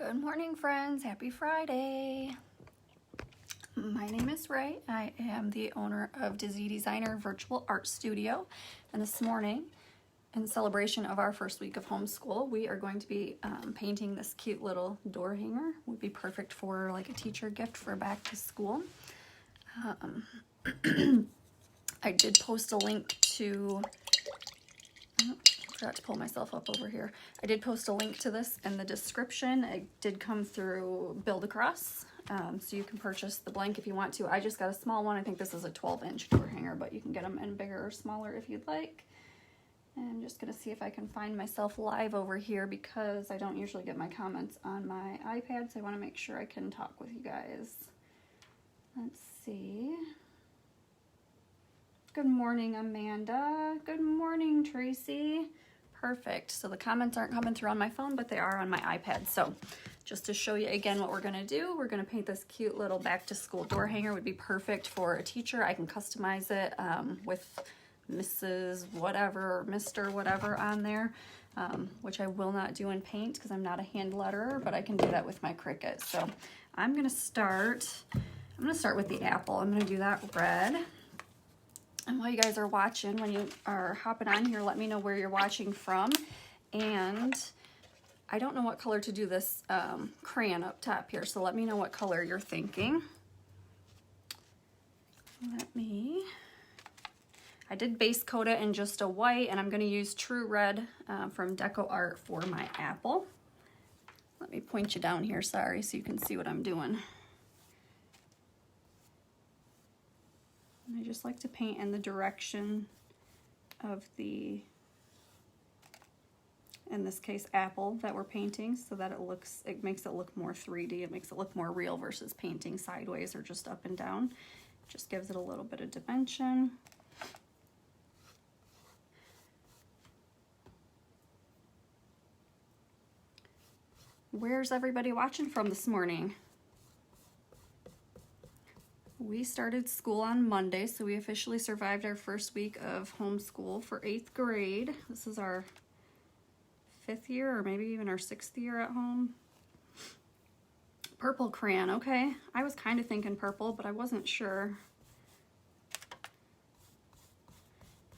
Good morning, friends. Happy Friday. My name is Ray. I am the owner of Dizzy Designer Virtual Art Studio. And this morning, in celebration of our first week of homeschool, we are going to be painting this cute little door hanger. Would be perfect for like a teacher gift for back to school. I did post a link to... forgot to pull myself up over here. I did post a link to this in the description. It did come through Build Across, so you can purchase the blank if you want to. I just got a small one. I think this is a 12-inch door hanger, but you can get them in bigger or smaller if you'd like. And I'm just gonna see if I can find myself live over here because I don't usually get my comments on my iPad, so I wanna make sure I can talk with you guys. Let's see. Good morning, Amanda. Good morning, Tracy. Perfect. So the comments aren't coming through on my phone, but they are on my iPad. So just to show you again what we're gonna do, we're gonna paint this cute little back to school door hanger. Would be perfect for a teacher. I can customize it with Mrs. whatever or Mr. whatever on there, which I will not do in paint because I'm not a hand letterer, but I can do that with my Cricut. So I'm gonna start with the apple. I'm gonna do that red. And while you guys are watching, when you are hopping on here, let me know where you're watching from. And I don't know what color to do this crayon up top here, so let me know what color you're thinking. I did base coat it in just a white, and I'm going to use True Red from Deco Art for my apple. Let me point you down here, sorry, so you can see what I'm doing. I just like to paint in the direction of the, in this case, apple that we're painting so that it makes it look more 3D. It makes it look more real versus painting sideways or just up and down. Just gives it a little bit of dimension. Where's everybody watching from this morning? We started school on Monday, so we officially survived our first week of homeschool for 8th grade. This is our 5th year, or maybe even our 6th year at home. Purple crayon, okay. I was kind of thinking purple, but I wasn't sure.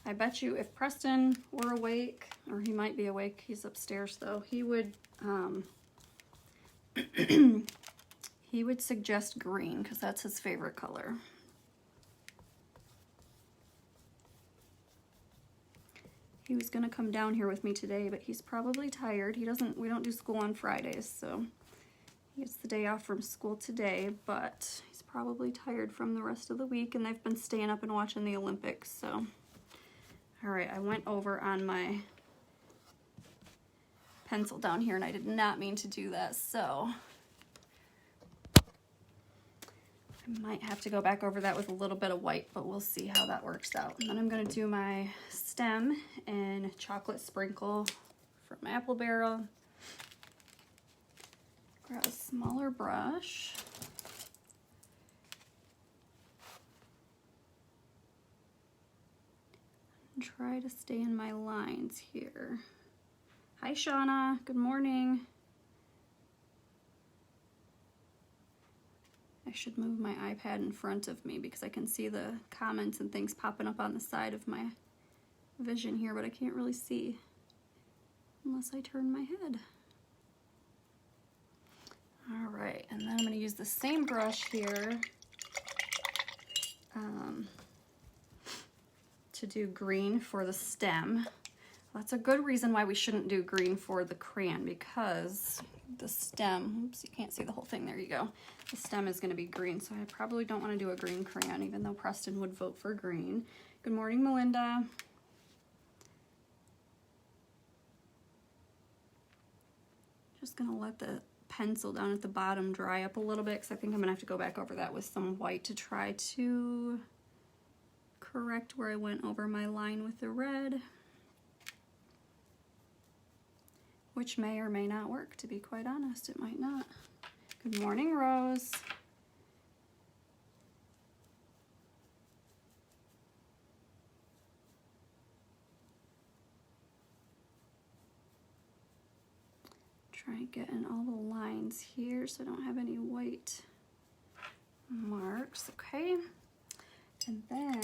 I bet you if Preston were awake, or he might be awake, he's upstairs though, he would he would suggest green because that's his favorite color. He was gonna come down here with me today, but he's probably tired. We don't do school on Fridays, so he gets the day off from school today, but he's probably tired from the rest of the week, and they've been staying up and watching the Olympics, so. All right, I went over on my pencil down here, and I did not mean to do that, so. I might have to go back over that with a little bit of white, but we'll see how that works out. And then I'm gonna do my stem in chocolate sprinkle from Apple Barrel. Grab a smaller brush. And try to stay in my lines here. Hi, Shauna, good morning. I should move my iPad in front of me because I can see the comments and things popping up on the side of my vision here, but I can't really see unless I turn my head. All right, and then I'm gonna use the same brush here to do green for the stem. That's a good reason why we shouldn't do green for the crayon because the stem, oops, you can't see the whole thing, there you go. The stem is gonna be green, so I probably don't wanna do a green crayon, even though Preston would vote for green. Good morning, Melinda. Just gonna let the pencil down at the bottom dry up a little bit because I think I'm gonna have to go back over that with some white to try to correct where I went over my line with the red. Which may or may not work, to be quite honest, it might not. Good morning, Rose. Try getting all the lines here so I don't have any white marks, okay? And then,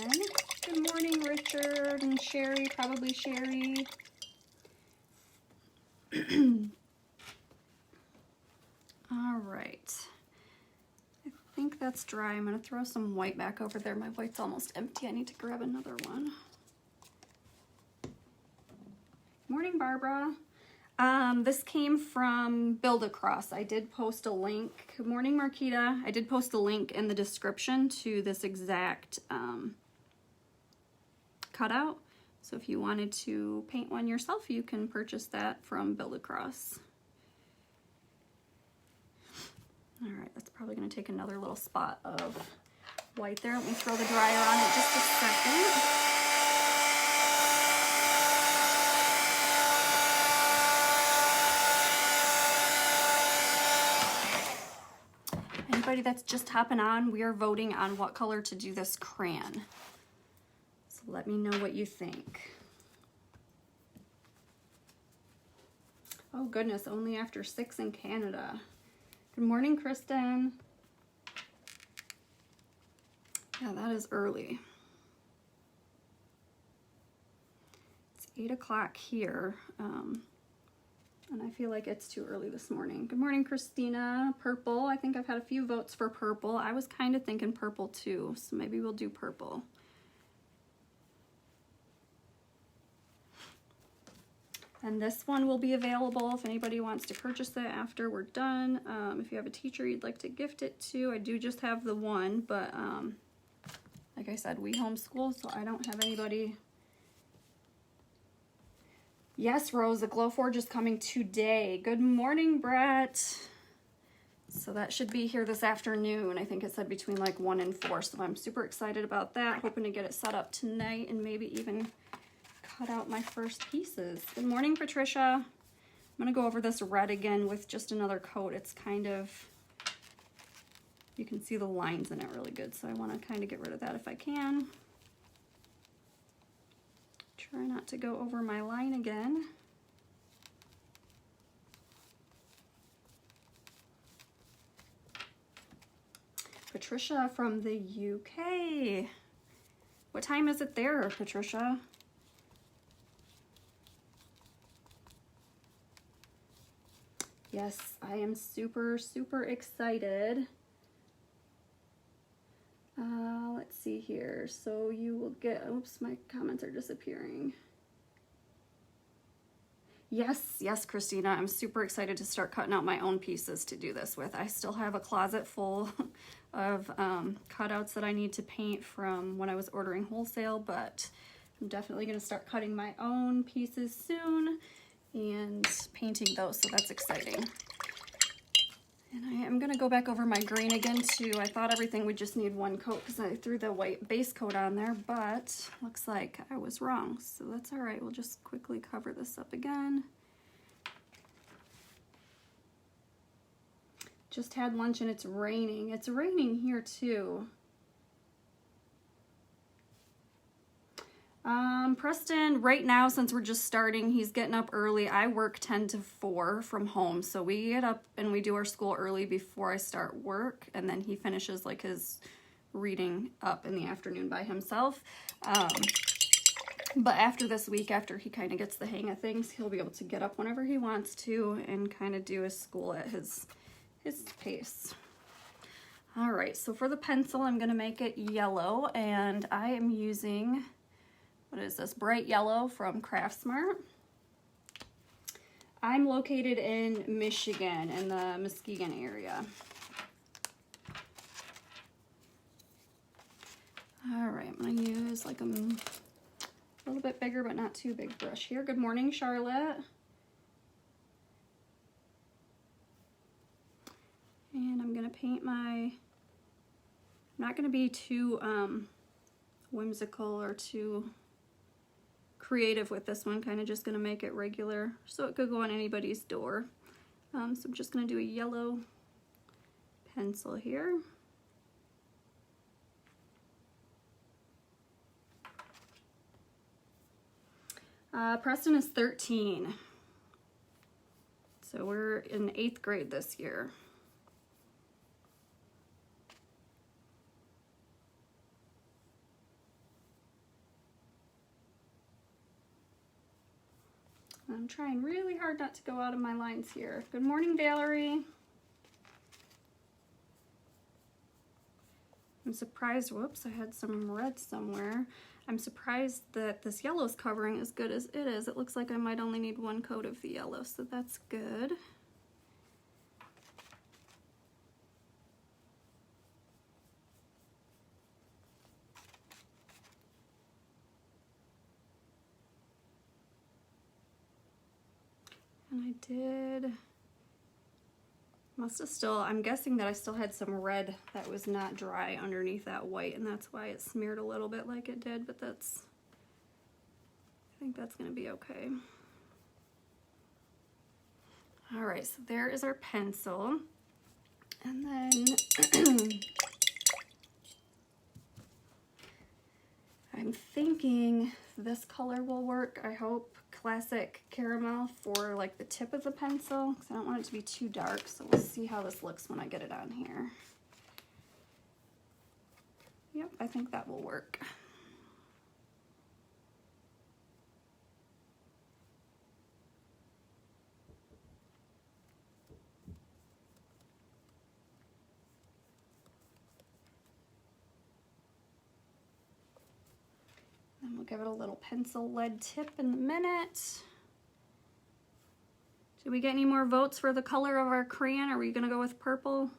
good morning, Richard and Sherry, probably Sherry. All right. I think that's dry. I'm gonna throw some white back over there. My white's almost empty. I need to grab another one. Morning, Barbara. This came from Build Across. I did post a link. Good morning, Marquita. I did post a link in the description to this exact cutout. So if you wanted to paint one yourself, you can purchase that from Build Across. All right, that's probably gonna take another little spot of white there. Let me throw the dryer on it just a second. Anybody that's just hopping on, we are voting on what color to do this crayon. So let me know what you think. Oh goodness, only after 6 in Canada. Good morning, Kristen. Yeah, that is early. It's 8 o'clock here. And I feel like it's too early this morning. Good morning, Christina. Purple. I think I've had a few votes for purple. I was kind of thinking purple too, so maybe we'll do purple. And this one will be available if anybody wants to purchase it after we're done. If you have a teacher you'd like to gift it to, I do just have the one, but like I said, we homeschool, so I don't have anybody. Yes, Rose, the Glowforge is coming today. Good morning, Brett. So that should be here this afternoon. I think it said between like 1 and 4, so I'm super excited about that. Hoping to get it set up tonight and maybe even cut out my first pieces. Good morning, Patricia. I'm gonna go over this red again with just another coat. It's kind of, you can see the lines in it really good, so I wanna kind of get rid of that if I can. Try not to go over my line again. Patricia from the UK. What time is it there, Patricia? Yes, I am super, super excited. Let's see here. So you will get, oops, my comments are disappearing. Yes, Christina, I'm super excited to start cutting out my own pieces to do this with. I still have a closet full of cutouts that I need to paint from when I was ordering wholesale, but I'm definitely gonna start cutting my own pieces soon and painting those, so that's exciting. And I am gonna go back over my green again too. I thought everything would just need one coat because I threw the white base coat on there, but looks like I was wrong. So that's all right, we'll just quickly cover this up again. Just had lunch and it's raining. It's raining here too. Preston, right now, since we're just starting, he's getting up early. I work 10 to 4 from home, so we get up and we do our school early before I start work, and then he finishes like his reading up in the afternoon by himself. But after this week, after he kind of gets the hang of things, he'll be able to get up whenever he wants to and kind of do his school at his pace. All right, so for the pencil, I'm gonna make it yellow, and I am using, what is this, bright yellow from Craftsmart. I'm located in Michigan, in the Muskegon area. All right, I'm gonna use like a little bit bigger but not too big brush here. Good morning, Charlotte. And I'm gonna paint my, I'm not gonna be too whimsical or too creative with this one, kind of just gonna make it regular so it could go on anybody's door. So I'm just gonna do a yellow pencil here. Preston is 13. So we're in 8th grade this year. I'm trying really hard not to go out of my lines here. Good morning, Valerie. I'm surprised, whoops, I had some red somewhere. I'm surprised that this yellow is covering as good as it is. It looks like I might only need 1 coat of the yellow, so that's good. And I must have still, I'm guessing that I still had some red that was not dry underneath that white, and that's why it smeared a little bit like it did, but I think that's gonna be okay. All right, so there is our pencil. And then I'm thinking this color will work, I hope. Classic caramel for like the tip of the pencil, because I don't want it to be too dark, so we'll see how this looks when I get it on here. Yep, I think that will work. Then we'll give it a little pencil lead tip in a minute. Did we get any more votes for the color of our crayon? Are we gonna go with purple?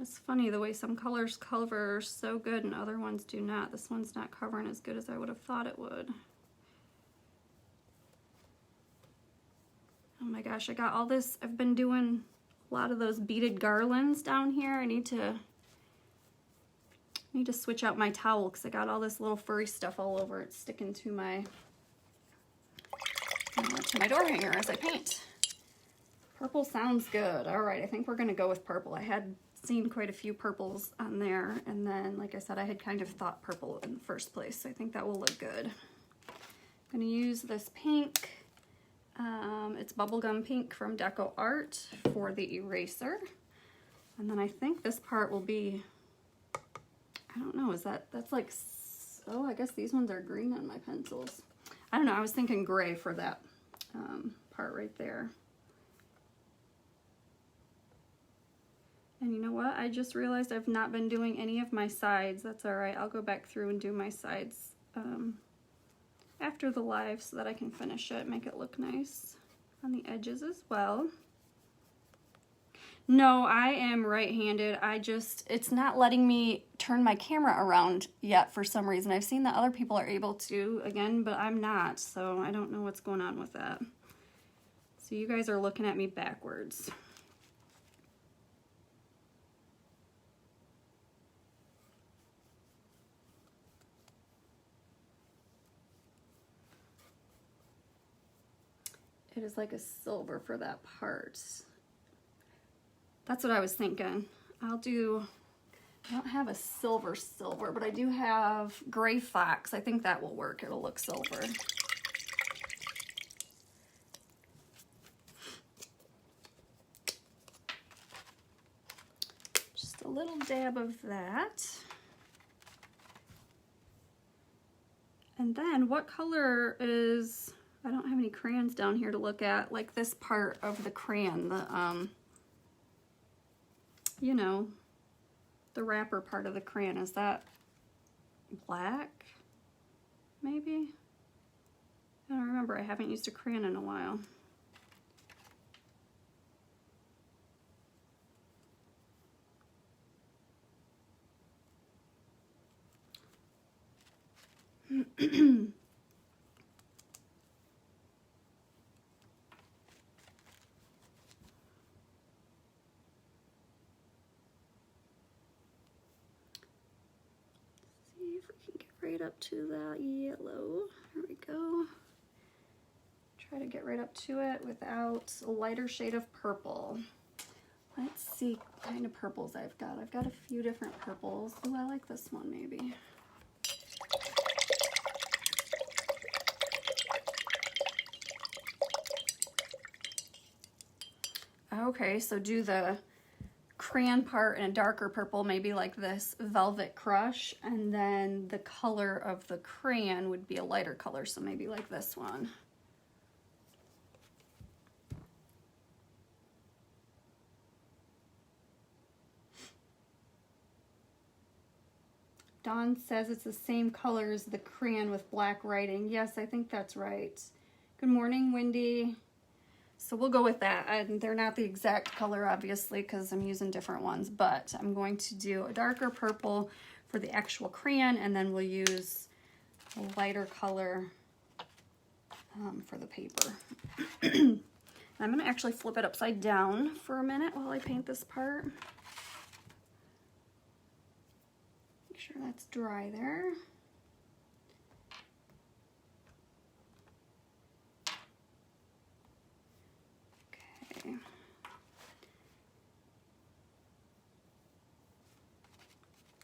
It's funny the way some colors cover so good and other ones do not. This one's not covering as good as I would have thought it would. Oh my gosh, I got all this. I've been doing a lot of those beaded garlands down here. I need to switch out my towel because I got all this little furry stuff all over it sticking to my door hanger as I paint. Purple sounds good. All right, I think we're gonna go with purple. I had seen quite a few purples on there, and then, like I said, I had kind of thought purple in the first place, so I think that will look good. I'm gonna use this pink. It's bubblegum pink from Deco Art for the eraser. And then I think this part will be, I don't know, that's like, oh, I guess these ones are green on my pencils. I don't know, I was thinking gray for that part right there. And you know what? I just realized I've not been doing any of my sides. That's all right. I'll go back through and do my sides after the live so that I can finish it, make it look nice on the edges as well. No, I am right-handed. It's not letting me turn my camera around yet for some reason. I've seen that other people are able to, again, but I'm not, so I don't know what's going on with that. So you guys are looking at me backwards. It is like a silver for that part. That's what I was thinking. I don't have a silver, but I do have gray fox. I think that will work. It'll look silver. Just a little dab of that. And then what color is, I don't have any crayons down here to look at, like this part of the crayon, the, you know, the wrapper part of the crayon. Is that black, maybe? I don't remember, I haven't used a crayon in a while. Right up to that yellow. There we go. Try to get right up to it without a lighter shade of purple. Let's see what kind of purples I've got. I've got a few different purples. Oh, I like this one maybe. Okay, so do the crayon part in a darker purple, maybe like this Velvet Crush, and then the color of the crayon would be a lighter color, so maybe like this one. Dawn says it's the same color as the crayon with black writing. Yes, I think that's right. Good morning, Wendy. So we'll go with that. And they're not the exact color, obviously, because I'm using different ones, but I'm going to do a darker purple for the actual crayon, and then we'll use a lighter color for the paper. I'm going to actually flip it upside down for a minute while I paint this part. Make sure that's dry there. Okay.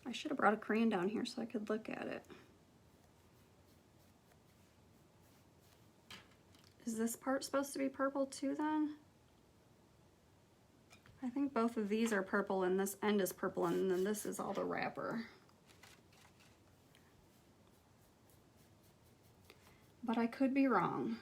I should have brought a crayon down here so I could look at it. Is this part supposed to be purple too then? I think both of these are purple and this end is purple, and then this is all the wrapper. But I could be wrong.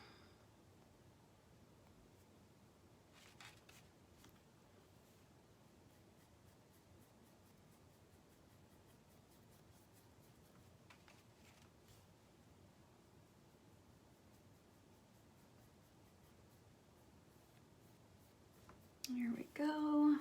There we go.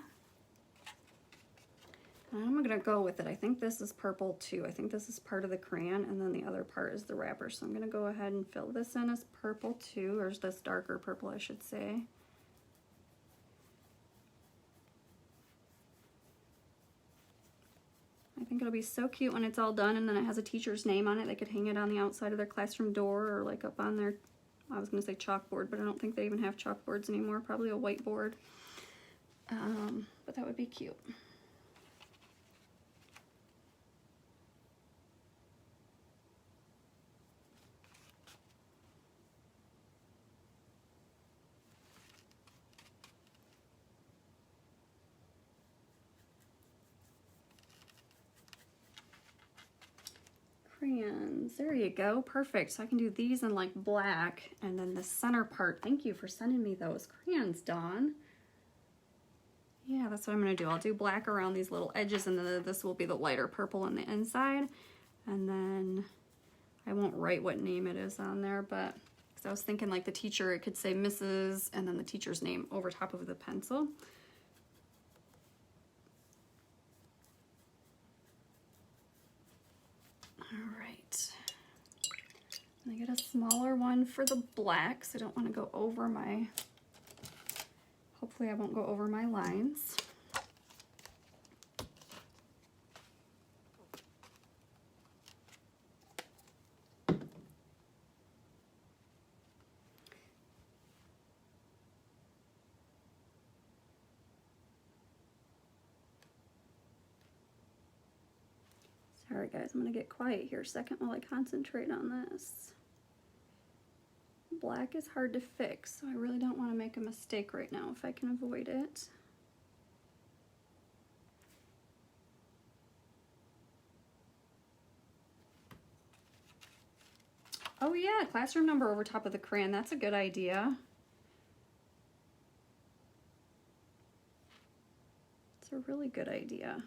I'm gonna go with it. I think this is purple too. I think this is part of the crayon, and then the other part is the wrapper. So I'm gonna go ahead and fill this in as purple too, or this darker purple, I should say. I think it'll be so cute when it's all done, and then it has a teacher's name on it. They could hang it on the outside of their classroom door, or like up on their, I was gonna say chalkboard, but I don't think they even have chalkboards anymore, probably a whiteboard. But that would be cute. Crayons, there you go, perfect. So I can do these in like black, and then the center part, thank you for sending me those crayons, Dawn. Yeah, that's what I'm gonna do. I'll do black around these little edges, and then this will be the lighter purple on the inside. And then I won't write what name it is on there, but because I was thinking like the teacher, it could say Mrs. and then the teacher's name over top of the pencil. All right. I get a smaller one for the black, so I don't want to go over my, hopefully I won't go over my lines. Sorry guys, I'm gonna get quiet here a second while I concentrate on this. Black is hard to fix, so I really don't want to make a mistake right now if I can avoid it. Oh yeah, classroom number over top of the crayon, that's a good idea. It's a really good idea.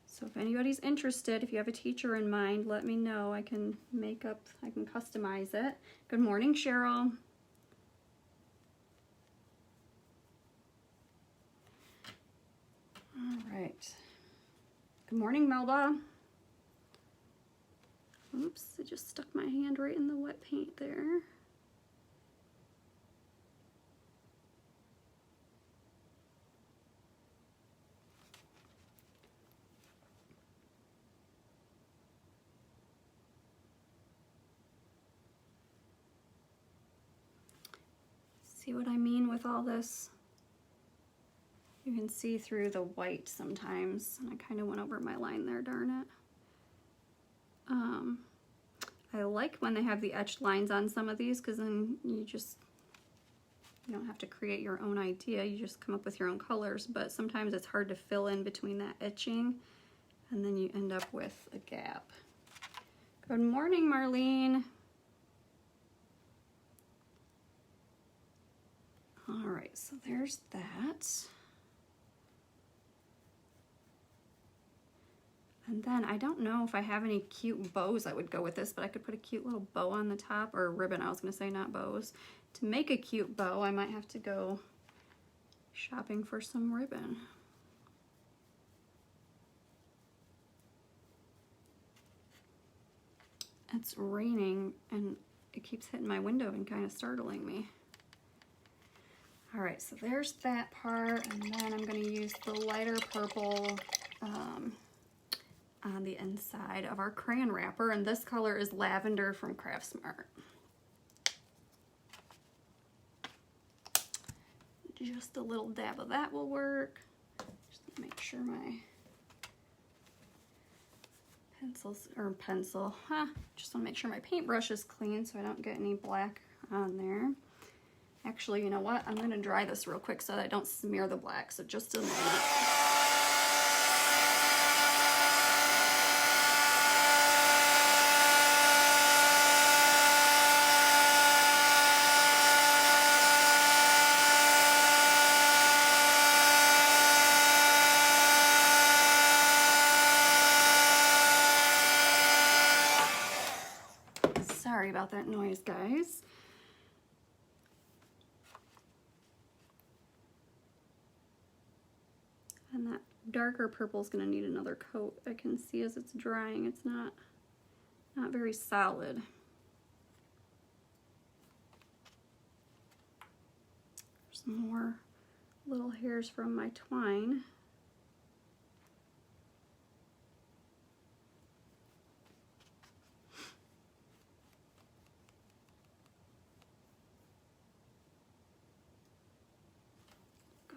So if anybody's interested, if you have a teacher in mind, let me know. I can customize it. Good morning, Cheryl. All right. Good morning, Melba. Oops, I just stuck my hand right in the wet paint there. See what I mean with all this? You can see through the white sometimes, and I kind of went over my line there, darn it. I like when they have the etched lines on some of these, because then you don't have to create your own idea, you just come up with your own colors, but sometimes it's hard to fill in between that etching, and then you end up with a gap. Good morning, Marlene. All right, so there's that. And then I don't know if I have any cute bows I would go with this, but I could put a cute little bow on the top, or a ribbon, I was gonna say, not bows. To make a cute bow, I might have to go shopping for some ribbon. It's raining and it keeps hitting my window and kind of startling me. All right, so there's that part, and then I'm gonna use the lighter purple on the inside of our crayon wrapper, and this color is Lavender from Craft Smart. Just a little dab of that will work. Just make sure my just want to make sure my paintbrush is clean so I don't get any black on there. Actually, you know what? I'm going to dry this real quick so that I don't smear the black, so just a minute. Sorry about that noise, guys. And that darker purple is going to need another coat. I can see as it's drying, it's not very solid. There's more little hairs from my twine.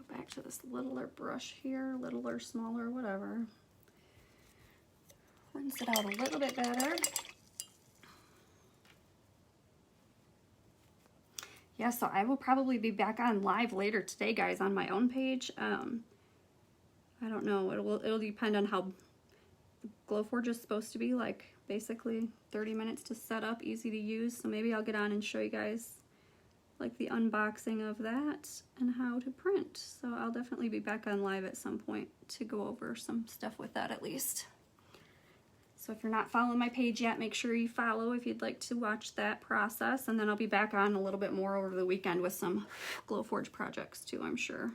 Back to this littler brush here, littler, smaller, whatever. Rinse it out a little bit better. Yeah, so I will probably be back on live later today, guys, on my own page. I don't know, it'll depend on how Glowforge is supposed to be, like basically 30 minutes to set up, easy to use. So maybe I'll get on and show you guys like the unboxing of that and how to print. So I'll definitely be back on live at some point to go over some stuff with that at least. So if you're not following my page yet, make sure you follow if you'd like to watch that process. And then I'll be back on a little bit more over the weekend with some Glowforge projects too, I'm sure.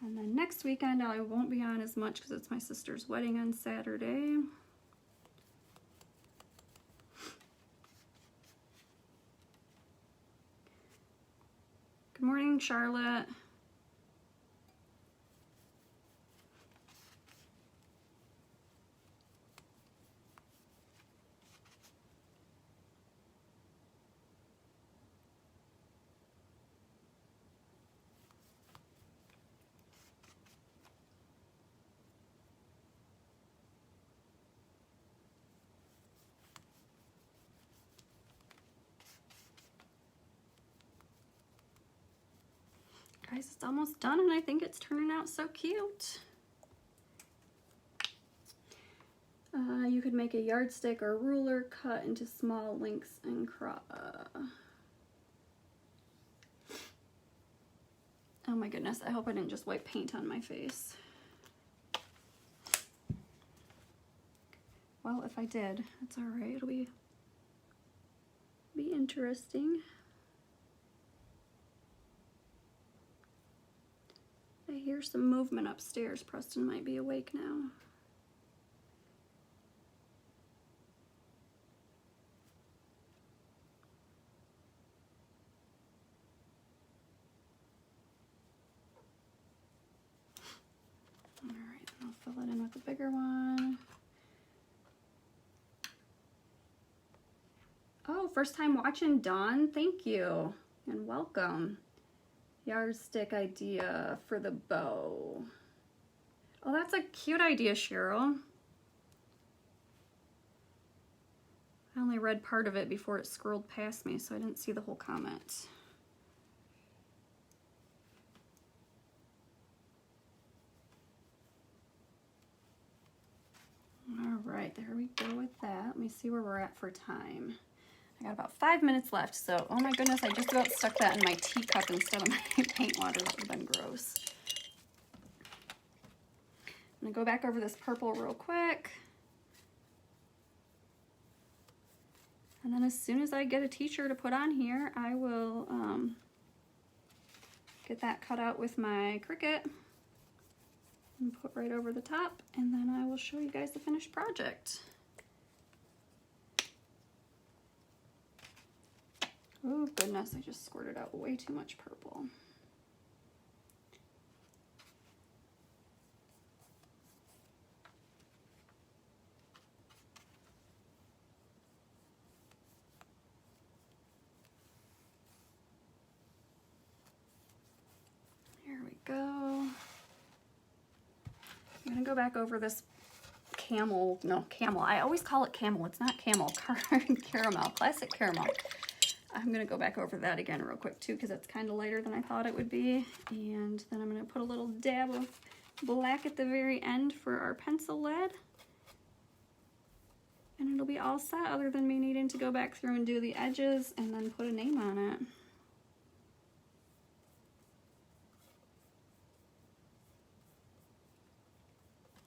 And then next weekend I won't be on as much because it's my sister's wedding on Saturday. Good morning, Charlotte. Guys, it's almost done and I think it's turning out so cute. You could make a yardstick or ruler, cut into small links and oh my goodness, I hope I didn't just wipe paint on my face. Well, if I did, that's all right. It'll be interesting. I hear some movement upstairs. Preston might be awake now. All right, I'll fill it in with a bigger one. Oh, first time watching, Dawn. Thank you. and welcome. Yardstick idea for the bow. Oh, that's a cute idea, Cheryl. I only read part of it before it scrolled past me, so I didn't see the whole comment. All right, there we go with that. Let me see where we're at for time. I got about 5 minutes left, so oh my goodness, I just about stuck that in my teacup instead of my paint water. That would have been gross. I'm gonna go back over this purple real quick. And then as soon as I get a teacher to put on here, I will get that cut out with my Cricut and put right over the top, and then I will show you guys the finished project. Oh goodness, I just squirted out way too much purple. There we go. I'm gonna go back over this camel, I always call it camel, it's not camel, caramel, classic caramel. I'm gonna go back over that again real quick too, because it's kind of lighter than I thought it would be. And then I'm gonna put a little dab of black at the very end for our pencil lead. And it'll be all set, other than me needing to go back through and do the edges and then put a name on it.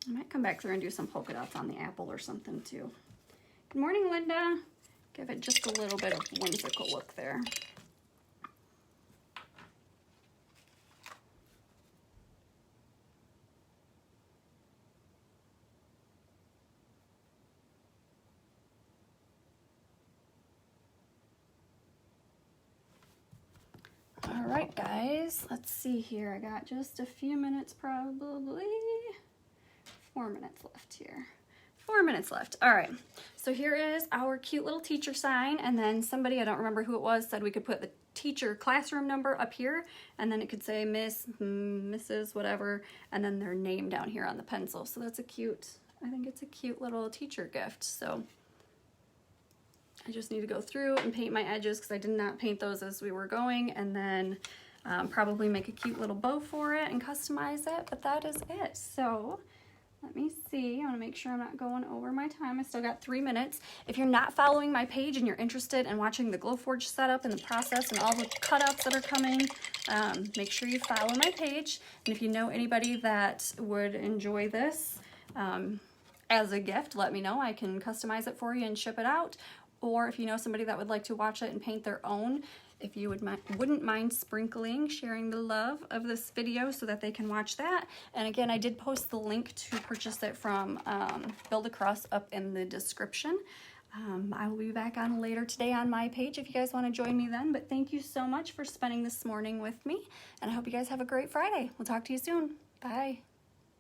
I might come back through and do some polka dots on the apple or something too. Good morning, Linda. Give it just a little bit of whimsical look there. All right, guys, let's see here. I got just a few minutes, probably 4 minutes left here. 4 minutes left. All right, so here is our cute little teacher sign, and then somebody, I don't remember who it was, said we could put the teacher classroom number up here, and then it could say Miss, Mrs, whatever, and then their name down here on the pencil. So that's a cute, I think it's a cute little teacher gift. So I just need to go through and paint my edges because I did not paint those as we were going, and then probably make a cute little bow for it and customize it, but that is it. So let me see, I want to make sure I'm not going over my time. I still got 3 minutes. If you're not following my page and you're interested in watching the Glowforge setup and the process and all the cutouts that are coming, make sure you follow my page. And if you know anybody that would enjoy this as a gift, let me know. I can customize it for you and ship it out. Or if you know somebody that would like to watch it and paint their own, if you wouldn't mind sharing the love of this video so that they can watch that. And again, I did post the link to purchase it from Build a Cross up in the description. I will be back on later today on my page if you guys want to join me then. But thank you so much for spending this morning with me, and I hope you guys have a great Friday. We'll talk to you soon. Bye.